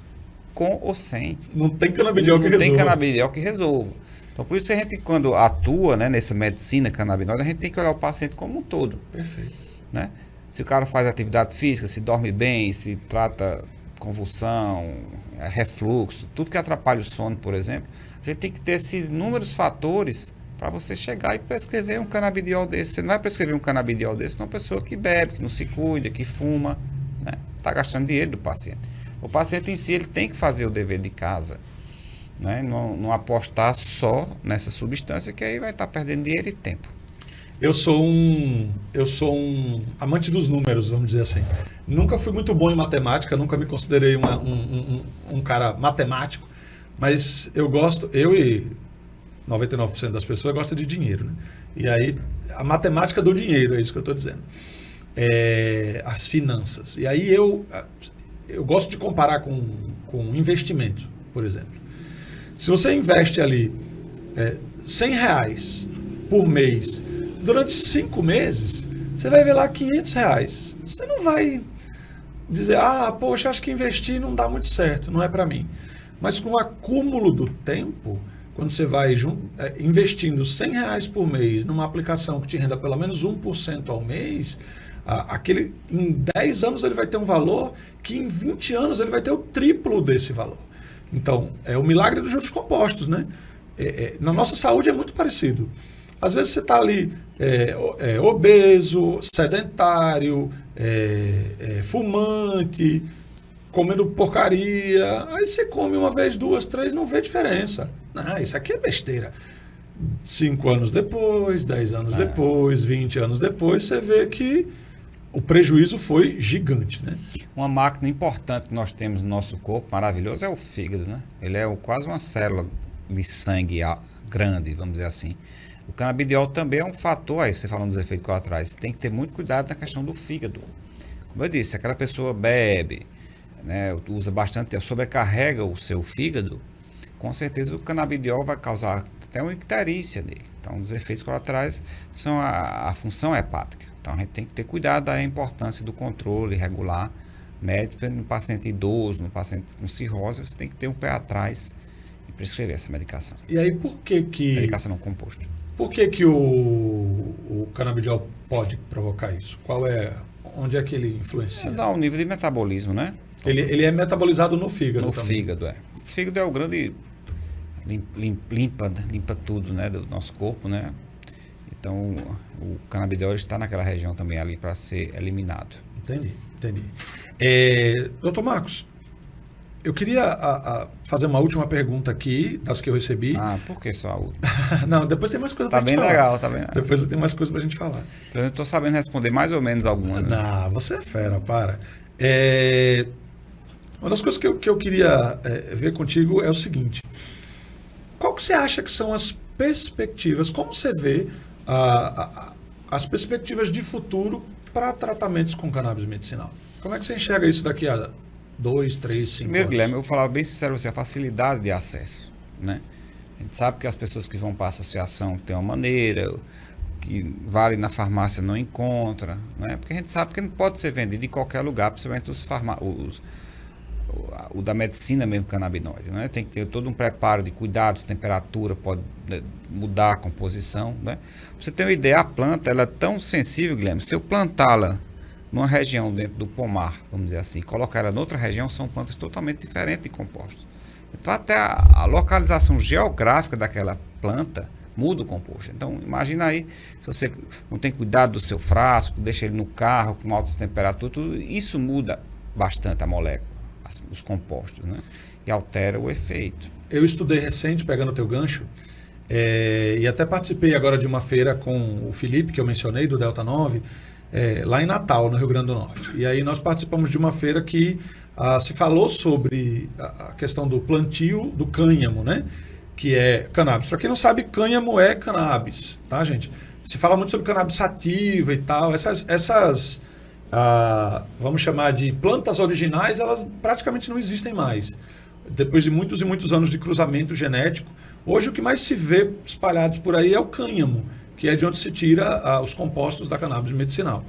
com ou sem. Não tem canabidiol que resolva. Não tem canabidiol que resolva. Então, por isso a gente, quando atua, né, nessa medicina canabinoide, a gente tem que olhar o paciente como um todo. Perfeito. Né? Se o cara faz atividade física, se dorme bem, se trata convulsão, refluxo, tudo que atrapalha o sono, por exemplo, a gente tem que ter esses inúmeros fatores para você chegar e prescrever um canabidiol desse. Você não vai prescrever um canabidiol desse numa pessoa que bebe, que não se cuida, que fuma, né? Está gastando dinheiro do paciente. O paciente em si ele tem que fazer o dever de casa, né? Não apostar só nessa substância, que aí vai estar perdendo dinheiro e tempo. Eu sou um amante dos números, vamos dizer assim. Nunca fui muito bom em matemática, nunca me considerei um cara matemático, mas eu e 99% das pessoas gostam de dinheiro, né? E aí, a matemática do dinheiro, é isso que eu estou dizendo. As finanças. E aí eu gosto de comparar com investimento, por exemplo. Se você investe ali R$100 por mês, durante 5 meses, você vai ver lá R$500. Você não vai dizer, poxa, acho que investir não dá muito certo, não é para mim. Mas com o acúmulo do tempo, quando você vai investindo R$100 por mês numa aplicação que te renda pelo menos 1% ao mês, em 10 anos ele vai ter um valor que em 20 anos ele vai ter o triplo desse valor. Então, é o milagre dos juros compostos, né? Na nossa saúde é muito parecido. Às vezes você está ali obeso, sedentário, fumante, comendo porcaria. Aí você come uma vez, 2, 3, não vê diferença. Isso aqui é besteira. 5 anos depois, 10 anos depois, 20 anos depois, você vê que o prejuízo foi gigante, né? Uma máquina importante que nós temos no nosso corpo, maravilhoso, é o fígado, né? Ele é quase uma célula de sangue grande, vamos dizer assim. O canabidiol também é um fator, aí você falando dos efeitos colaterais, tem que ter muito cuidado na questão do fígado. Como eu disse, se aquela pessoa bebe, né, usa bastante, sobrecarrega o seu fígado, com certeza o canabidiol vai causar até uma icterícia nele. Então, os efeitos colaterais são a função hepática. Então, a gente tem que ter cuidado da importância do controle regular médico no paciente idoso, no paciente com cirrose, você tem que ter um pé atrás e prescrever essa medicação. E aí, por que medicação não composto. Por que o canabidiol pode provocar isso? Onde é que ele influencia? Dá um nível de metabolismo, né? Ele é metabolizado no fígado no também. Fígado, O fígado é o grande... limpa tudo, né, do nosso corpo, né? Então, o canabidiol está naquela região também ali para ser eliminado. Entendi. Doutor Marcos, eu queria fazer uma última pergunta aqui, das que eu recebi. Por que só a última? Não, depois tem mais coisa para a gente falar. Tá bem legal. Depois tem mais coisa para a gente falar. Eu estou sabendo responder mais ou menos alguma. Né? Não, você é fera, para. Uma das coisas que eu queria ver contigo é o seguinte. Qual que você acha que são as perspectivas? Como você vê as perspectivas de futuro para tratamentos com cannabis medicinal? Como é que você enxerga isso daqui a 2, 3, 5 Primeiro, anos? Guilherme, eu vou falar bem sincero a facilidade de acesso, né? A gente sabe que as pessoas que vão para a associação têm uma maneira, que vale na farmácia não encontra, né? Porque a gente sabe que não pode ser vendido em qualquer lugar, principalmente o da medicina mesmo, canabinoide, né? Tem que ter todo um preparo de cuidados, temperatura, pode mudar a composição, né? Pra você ter uma ideia, a planta ela é tão sensível, Guilherme, se eu plantá-la numa região dentro do pomar, vamos dizer assim, colocar ela em outra região, são plantas totalmente diferentes de compostos. Então até a localização geográfica daquela planta muda o composto. Então imagina aí, se você não tem cuidado do seu frasco, deixa ele no carro com altas temperaturas, tudo isso muda bastante a molécula, os compostos, né? E altera o efeito. Eu estudei recente, pegando o teu gancho, e até participei agora de uma feira com o Felipe, que eu mencionei, do Delta 9, lá em Natal, no Rio Grande do Norte. E aí nós participamos de uma feira que se falou sobre a questão do plantio do cânhamo, né? Que é cannabis. Para quem não sabe, cânhamo é cannabis, tá, gente? Se fala muito sobre cannabis sativa e tal. Essas vamos chamar de plantas originais, elas praticamente não existem mais. Depois de muitos e muitos anos de cruzamento genético, hoje o que mais se vê espalhados por aí é o cânhamo, que é de onde se tira os compostos da cannabis medicinal.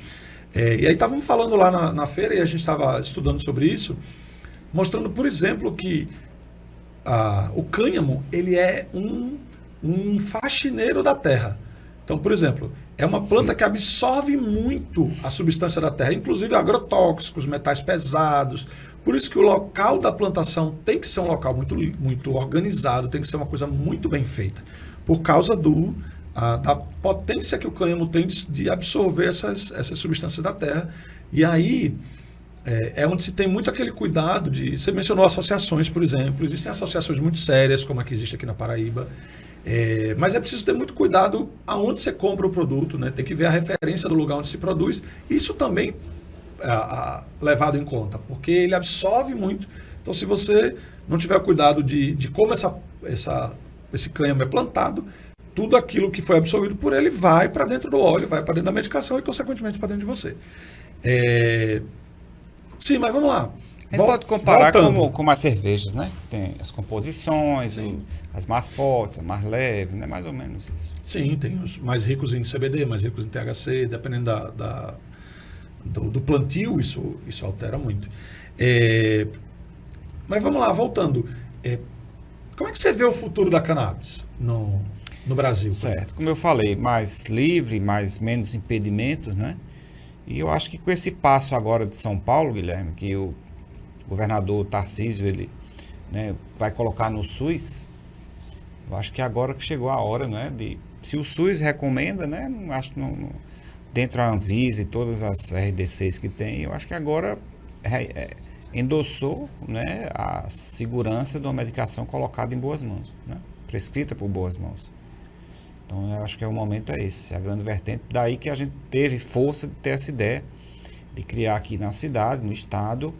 E aí estávamos falando lá na feira e a gente estava estudando sobre isso, mostrando, por exemplo, que o cânhamo ele é um faxineiro da terra. Então, por exemplo, é uma planta que absorve muito a substância da terra, inclusive agrotóxicos, metais pesados. Por isso que o local da plantação tem que ser um local muito, muito organizado, tem que ser uma coisa muito bem feita, por causa da potência que o cânhamo tem de absorver essas substâncias da terra. E aí é onde se tem muito aquele cuidado de... Você mencionou associações, por exemplo. Existem associações muito sérias, como a que existe aqui na Paraíba. Mas é preciso ter muito cuidado aonde você compra o produto, né? Tem que ver a referência do lugar onde se produz. Isso também levado em conta, porque ele absorve muito. Então, se você não tiver cuidado de como esse cânhamo é plantado, tudo aquilo que foi absorvido por ele vai para dentro do óleo, vai para dentro da medicação e, consequentemente, para dentro de você. Sim, mas vamos lá. A gente pode comparar como as cervejas, né? Tem as composições, as mais fortes, as mais leves, né? Mais ou menos isso. Sim, tem os mais ricos em CBD, mais ricos em THC, dependendo do plantio, isso altera muito. Mas vamos lá, voltando. Como é que você vê o futuro da cannabis no Brasil? Certo, como eu falei, mais livre, menos impedimentos, né? E eu acho que com esse passo agora de São Paulo, Guilherme, que o governador Tarcísio, ele, né, vai colocar no SUS, eu acho que agora que chegou a hora, né, se o SUS recomenda, né, não acho que dentro da Anvisa e todas as RDCs que tem, eu acho que agora endossou, né, a segurança de uma medicação colocada em boas mãos, né, prescrita por boas mãos. Então eu acho que o momento é esse, a grande vertente, daí que a gente teve força de ter essa ideia de criar aqui na cidade, no estado,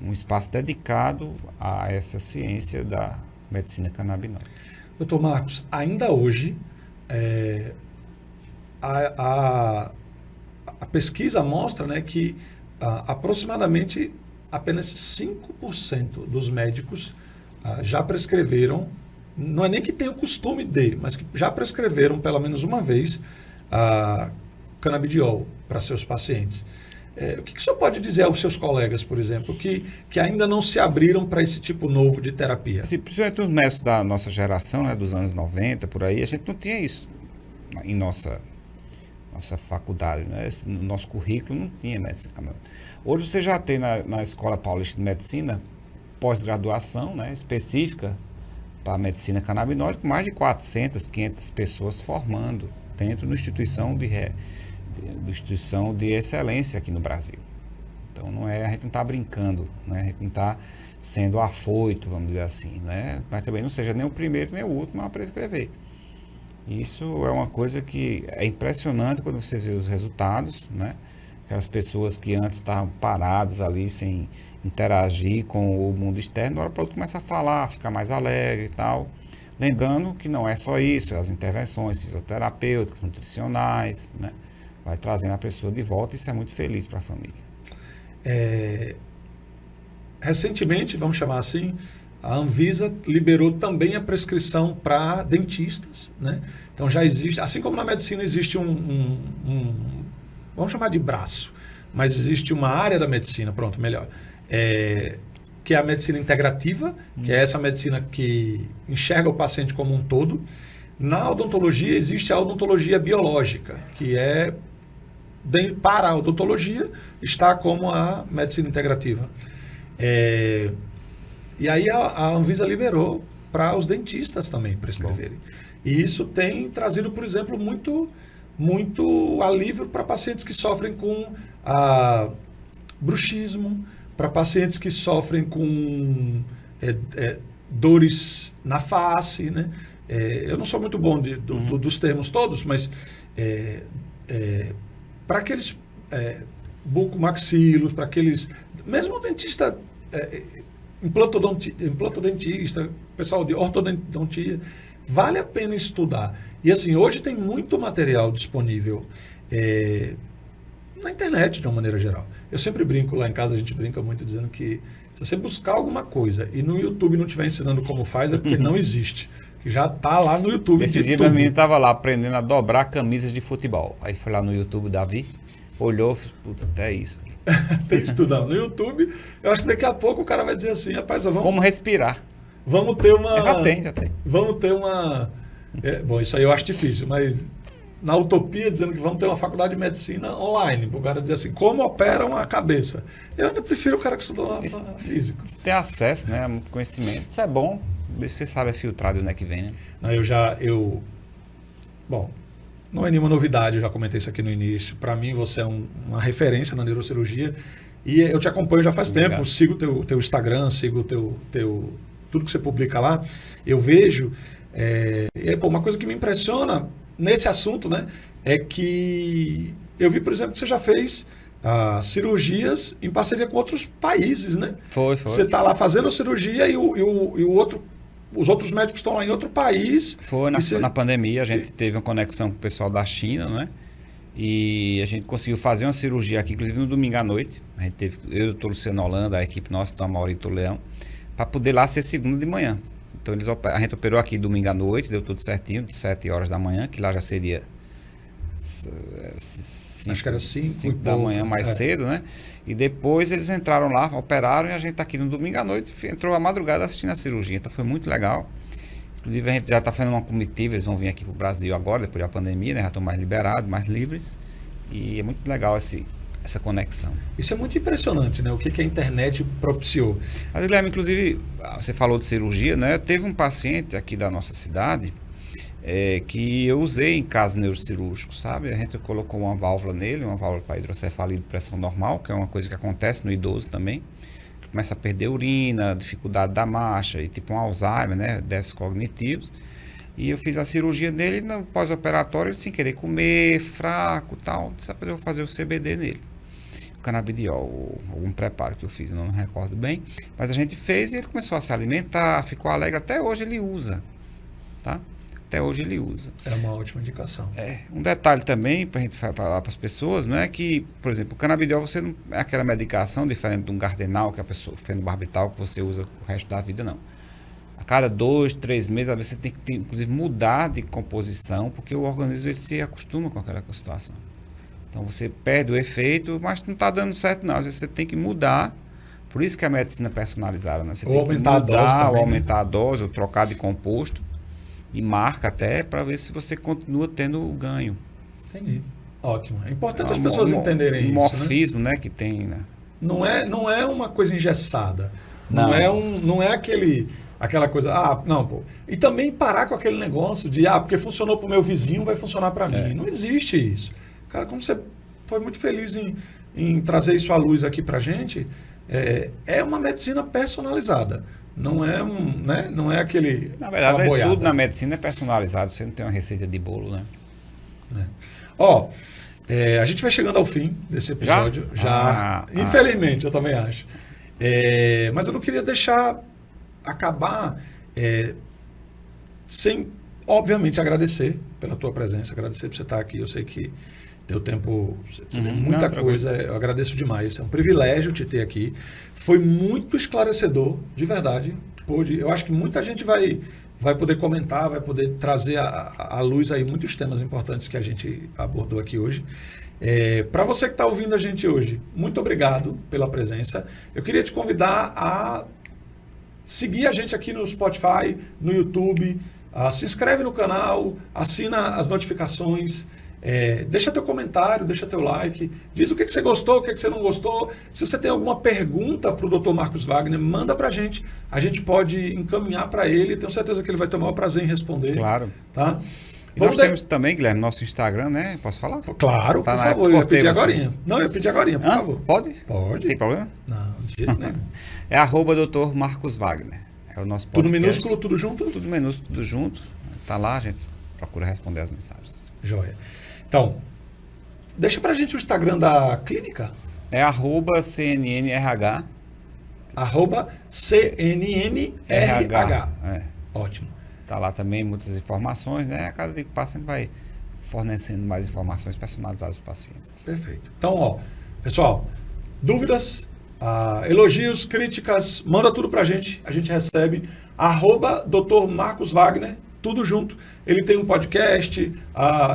um espaço dedicado a essa ciência da medicina canabinoide. Doutor Marcos, ainda hoje a pesquisa mostra, né, que aproximadamente apenas 5% dos médicos já prescreveram, não é nem que tenham o costume mas que já prescreveram pelo menos uma vez canabidiol para seus pacientes. O que o senhor pode dizer aos seus colegas, por exemplo, que ainda não se abriram para esse tipo novo de terapia? Principalmente os médicos da nossa geração, né, dos anos 90, por aí, a gente não tinha isso em nossa faculdade, né? No nosso currículo não tinha medicina canabinoide. Hoje você já tem na Escola Paulista de Medicina pós-graduação, né, específica para a medicina canabinoide, com mais de 400, 500 pessoas formando dentro de uma instituição de excelência aqui no Brasil. Então a gente não está brincando, né? A gente não está sendo afoito, vamos dizer assim, né? Mas também não seja nem o primeiro nem o último a prescrever. Isso é uma coisa que é impressionante quando você vê os resultados, né? Aquelas pessoas que antes estavam paradas ali sem interagir com o mundo externo, na hora para o outro começa a falar, ficar mais alegre e tal. Lembrando que não é só isso, as intervenções fisioterapêuticas, nutricionais, né? Vai trazendo a pessoa de volta e isso é muito feliz para a família. Recentemente, vamos chamar assim, a Anvisa liberou também a prescrição para dentistas, né? Então já existe, assim como na medicina existe vamos chamar de braço, mas existe uma área da medicina, pronto, melhor, que é a medicina integrativa, que é essa medicina que enxerga o paciente como um todo. Na odontologia existe a odontologia biológica, que para a odontologia está como a medicina integrativa. E aí a Anvisa liberou para os dentistas também prescreverem. E isso tem trazido, por exemplo, muito alívio para pacientes que sofrem com bruxismo, para pacientes que sofrem com dores na face, né? Eu não sou muito bom dos termos todos, mas para aqueles bucomaxilos, para aqueles... Mesmo o dentista... implantodentista, pessoal de ortodontia, vale a pena estudar. E assim, hoje tem muito material disponível na internet, de uma maneira geral. Eu sempre brinco, lá em casa a gente brinca muito dizendo que se você buscar alguma coisa e no YouTube não estiver ensinando como faz, é porque não existe. Que já está lá no YouTube. Esse dia meu menino estava lá aprendendo a dobrar camisas de futebol. Aí foi lá no YouTube, Davi, olhou, puta, até isso. Tem que estudar no YouTube. Eu acho que daqui a pouco o cara vai dizer assim, rapaz, como respirar. Vamos ter uma... Já tem. Vamos ter uma... bom, isso aí eu acho difícil, mas na utopia dizendo que vamos ter uma faculdade de medicina online, para o cara dizer assim, como opera uma cabeça. Eu ainda prefiro o cara que estudou físico. Se tem acesso, né, a muito conhecimento, isso é bom. Você sabe, é filtrado onde é que vem, né? Não, bom, não é nenhuma novidade, eu já comentei isso aqui no início. Para mim, você é uma referência na neurocirurgia e eu te acompanho já faz Obrigado. tempo. Sigo o teu Instagram, sigo tudo que você publica lá. Eu vejo. Uma coisa que me impressiona nesse assunto, né, é que eu vi, por exemplo, que você já fez cirurgias em parceria com outros países, né? Foi. Você está lá fazendo a cirurgia e os outros médicos estão lá em outro país. Foi na pandemia, a gente teve uma conexão com o pessoal da China, né? E a gente conseguiu fazer uma cirurgia aqui, inclusive no domingo à noite. A gente teve, eu e o Dr. Luciano Holanda, a equipe nossa, então a Maurito Leão, para poder lá ser segunda de manhã. Então a gente operou aqui domingo à noite, deu tudo certinho, de 7 horas da manhã, que lá já seria acho que era 5 da manhã mais cedo, né? E depois eles entraram lá, operaram e a gente tá aqui no domingo à noite, entrou à madrugada assistindo a cirurgia. Então foi muito legal. Inclusive a gente já está fazendo uma comitiva, eles vão vir aqui pro Brasil agora, depois da pandemia, né? Já estão mais liberados, mais livres. E é muito legal essa conexão. Isso é muito impressionante, né? O que a internet propiciou. Mas, Guilherme, inclusive, você falou de cirurgia, né? Teve um paciente aqui da nossa cidade que eu usei em caso neurocirúrgico, sabe? A gente colocou uma válvula nele, uma válvula para hidrocefalia de pressão normal, que é uma coisa que acontece no idoso também. Começa a perder urina, dificuldade da marcha e tipo um Alzheimer, né? Déficits cognitivos. E eu fiz a cirurgia dele, no pós-operatório, sem querer comer, fraco e tal. Disse, eu vou fazer o CBD nele. O canabidiol, algum preparo que eu fiz, eu não me recordo bem. Mas a gente fez e ele começou a se alimentar, ficou alegre. Até hoje ele usa, tá? Até hoje ele usa. É uma ótima indicação. Um detalhe também, para a gente falar para as pessoas, não é que, por exemplo, o canabidiol você não é aquela medicação diferente de um Gardenal, que a pessoa, fenobarbital, que você usa o resto da vida, não. A cada 2, 3 meses, às vezes você tem que, inclusive, mudar de composição, porque o organismo ele se acostuma com aquela situação. Então você perde o efeito, mas não está dando certo, não. Às vezes você tem que mudar. Por isso que a medicina é personalizada, né? Você tem que mudar, ou aumentar a dose, ou trocar de composto. E marca até para ver se você continua tendo o ganho. Entendi. Ótimo. É importante as pessoas entenderem isso. O morfismo, né, que tem. Né? Não é uma coisa engessada. Não é aquela coisa. Não, pô. E também parar com aquele negócio de porque funcionou para o meu vizinho, vai funcionar para mim. Não existe isso. Cara, como você foi muito feliz em trazer isso à luz aqui para gente, é uma medicina personalizada. Não é aquele. Na verdade, tudo na medicina é personalizado. Você não tem uma receita de bolo, né? A gente vai chegando ao fim desse episódio. Já. Infelizmente, eu também acho. Mas eu não queria deixar acabar sem, obviamente, agradecer pela tua presença, agradecer por você estar aqui. Eu sei que teu tempo, você tem muita coisa, eu agradeço demais. É um privilégio te ter aqui. Foi muito esclarecedor, de verdade. Eu acho que muita gente vai poder comentar, vai poder trazer à luz aí muitos temas importantes que a gente abordou aqui hoje. Para você que está ouvindo a gente hoje, muito obrigado pela presença. Eu queria te convidar a seguir a gente aqui no Spotify, no YouTube, se inscreve no canal, assina as notificações. Deixa teu comentário, deixa teu like, diz o que você gostou, o que você não gostou. Se você tem alguma pergunta para o Dr. Marcos Wagner, manda para a gente pode encaminhar para ele, tenho certeza que ele vai ter o maior prazer em responder. Claro. Tá? Nós temos também, Guilherme, nosso Instagram, né? Posso falar? Claro, por favor, eu ia pedir agorinha. Não, eu ia pedir agorinha, por favor. Pode? Pode. Tem problema? Não, de jeito nenhum. É @Dr. Marcos Wagner. É o nosso podcast. Tudo minúsculo, tudo junto? Tudo minúsculo, tudo junto. Tá lá, a gente procura responder as mensagens. Joia. Então, deixa pra gente o Instagram da clínica. É @CNNRH. @CNNRH. Ótimo. Tá lá também muitas informações, né? A cada dia que passa a gente vai fornecendo mais informações personalizadas para os pacientes. Perfeito. Então, pessoal, dúvidas, elogios, críticas, manda tudo pra gente. A gente recebe @Dr. Marcos Wagner, tudo junto. Ele tem um podcast,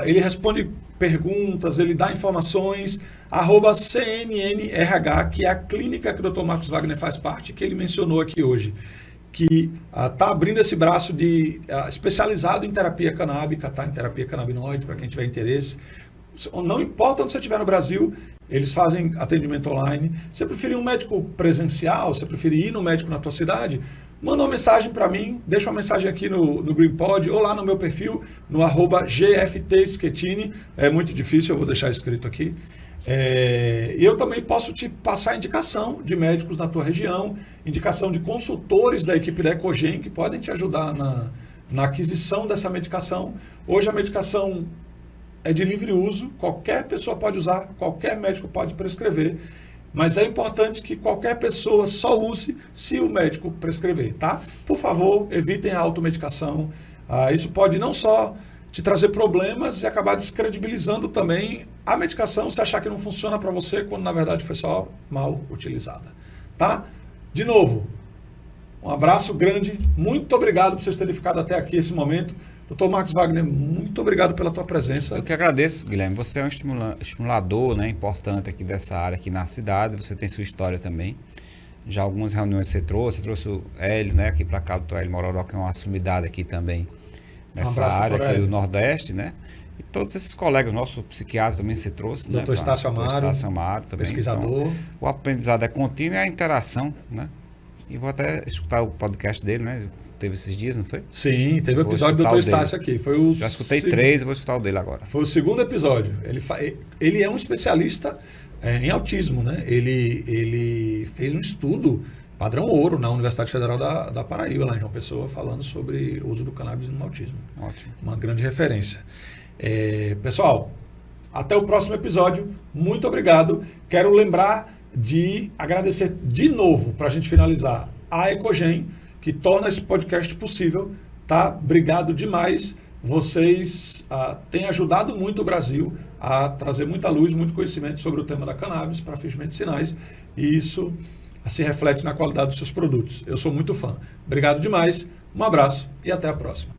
ele responde perguntas, ele dá informações, @CNNRH, que é a clínica que o Dr. Marcos Wagner faz parte, que ele mencionou aqui hoje, que está abrindo esse braço especializado em terapia canábica, tá? Em terapia canabinoide, para quem tiver interesse. Não importa onde você estiver no Brasil, eles fazem atendimento online. Se você preferir um médico presencial, se você preferir ir no médico na tua cidade, manda uma mensagem para mim, deixa uma mensagem aqui no GreenPod ou lá no meu perfil, no @GFTschettini. É muito difícil, eu vou deixar escrito aqui. E eu também posso te passar indicação de médicos na tua região, indicação de consultores da equipe da Ecogen que podem te ajudar na aquisição dessa medicação. Hoje a medicação é de livre uso, qualquer pessoa pode usar, qualquer médico pode prescrever, mas é importante que qualquer pessoa só use se o médico prescrever, tá? Por favor, evitem a automedicação. Isso pode não só te trazer problemas e acabar descredibilizando também a medicação se achar que não funciona para você, quando na verdade foi só mal utilizada, tá? De novo, um abraço grande, muito obrigado por vocês terem ficado até aqui esse momento. Dr. Marcos Wagner, muito obrigado pela tua presença. Eu que agradeço, Guilherme. Você é um estimulador, né, importante aqui dessa área aqui na cidade. Você tem sua história também. Já algumas reuniões você trouxe o Hélio, né, aqui para cá, o Dr. Hélio Mororó, que é uma sumidade aqui também nessa área aqui do Nordeste, né? E todos esses colegas, nosso psiquiatra também você trouxe, né? Dr. Estácio Amaro, também. Pesquisador. Então, o aprendizado é contínuo e a interação, né? E vou até escutar o podcast dele, né? Teve esses dias, não foi? Sim, teve o episódio do Dr. Estácio aqui. Já escutei 3 e vou escutar o dele agora. Foi o segundo episódio. Ele é um especialista em autismo, né? Ele fez um estudo padrão ouro na Universidade Federal da Paraíba, lá em João Pessoa, falando sobre o uso do cannabis no autismo. Ótimo. Uma grande referência. Pessoal, até o próximo episódio. Muito obrigado. Quero lembrar de agradecer de novo, para a gente finalizar, a Ecogen, que torna esse podcast possível, tá? Obrigado demais. Vocês têm ajudado muito o Brasil a trazer muita luz, muito conhecimento sobre o tema da cannabis para fins medicinais, e isso se reflete na qualidade dos seus produtos. Eu sou muito fã. Obrigado demais, um abraço e até a próxima.